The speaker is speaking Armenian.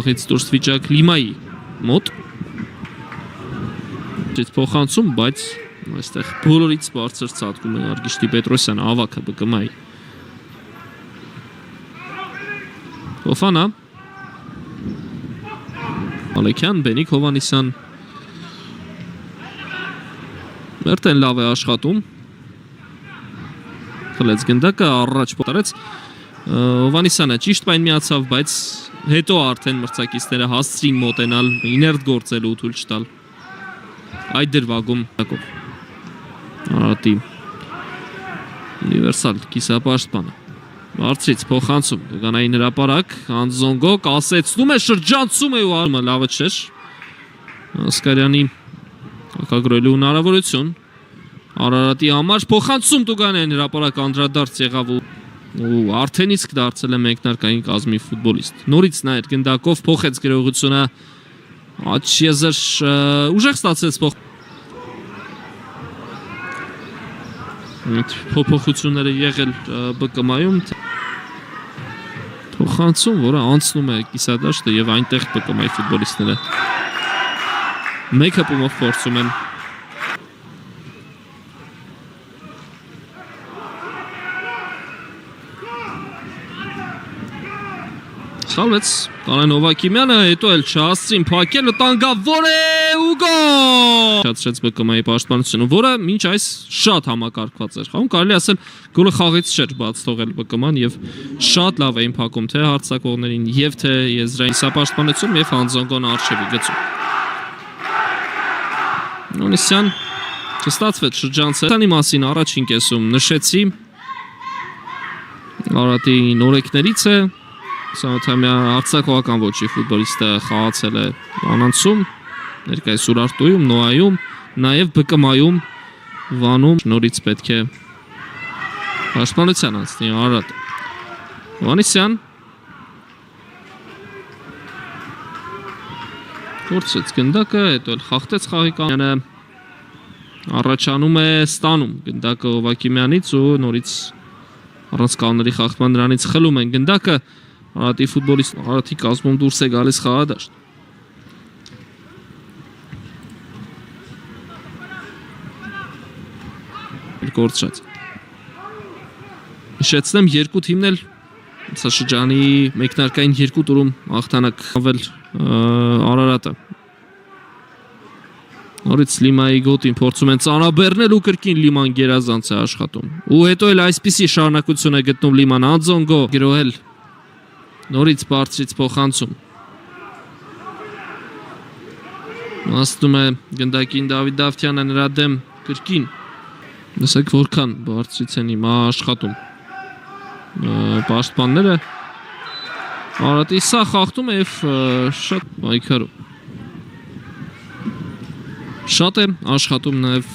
Աղից դուրս վիճակ Լիմայի մոտ փոխանցում, բայց այստեղ բոլորից բարձր ցածկում է Արգիշտի Պետրոսյանը, ավագը ԲԿՄ-ի Հովանա Ալեքյան, Բենիկ Հովանիսյան Մերտեն լավ է աշխատում խլեց գնդակը, առաջ պոտարեց Հովանիսյանը ճիշտ պայն միացավ, բայց հետո արդեն մրցակիցները հասցրին մոտենալ, իներտ գործելու թույլ չտալ այդ դրվագում Արարատի ունիվերսալ կիսապաշտպանը Բարձրից փոխանցում գանային հրապարակ Անձոնգո կասեցնում է շրջանցում է ու արմը լավը չէր Ասկարյանի հակագրելու հնարավորություն Արարատի համար փոխանցում Տուգանային հրապարակ անդրադարձ եղավ ու արդեն իսկ դարձել է մեկնարկային կազմի ֆուտբոլիստ նորից նայր գնդակով փոխեց գրողությունը Աչեզեր ուժեղ ստացեց փոփոխությունները եղել ԲԿՄ-ում փոխանցում, որը անցնում է կիսադաշտը եւ այնտեղ ԲԿՄ-ի ֆուտբոլիստները մեկ հպումով փորձում են Սալվեց Կանեն Հովակիմյանը, հետո էլ չհասցրին փակելը տանգավոր է ու գոլ Չացրեց ԲԿՄ-ի պաշտպանությունը, որը մինչ այս շատ համակարգված էր Խաղում կարելի ասել գոլը խաղից չէր բաց թողել ԲԿՄ-ն եւ շատ լավ էին փակում թե հարձակողներին եւ թե եզրային սապաշտպանություն եւ Անձոնգոն արշևի գծում Նոնիսյան չստացվեց շրջանցել Տանի մասին առաջին կեսում նշեցի Արարատի նորեկներից է Սանոթամյա արձակողական ոչի ֆուտբոլիստը խաղացել է անանցում, ներկայիս Ուրարտույում, Նոայում, նաև ԲԿՄ-ում, Վանում նորից պետք է պաշտպանության անցնի Արարատը Հովանիսյան Գործեց գնդակը, հետո էլ խախտեց Խաղիկյանը առաջանում է ստանում գնդակը Հովակիմյանից ու նորից առանց կանոնների խախտման նրանից խլում են գնդակը Արարատի ֆուտբոլիստ Արարատի կազմում դուրս է գալիս խաղադաշտ Գործած Հիշեցնեմ երկու թիմն էլ շրջանի մեկնարկային երկու տուրում հաղթանակ ավել Արարատը Նորից Լիմայի գոտին փորձում են ծանրաբեռնել ու կրկին Լիման գերազանց է աշխատում ու հետո էլ այսպիսի շարունակություն է գտնում Լիման Անձոնգո գրոհել Նորից բարձրից փոխանցում Մասնում է գնդակին Դավիթ Դավթյանը նրա դեմ կրկին Լսեք որքան բարձրից են հիմա աշխատում Պաշտպանները Արարատի սա խախտում է եւ շատ պայքարում Շատ է աշխատում նաեւ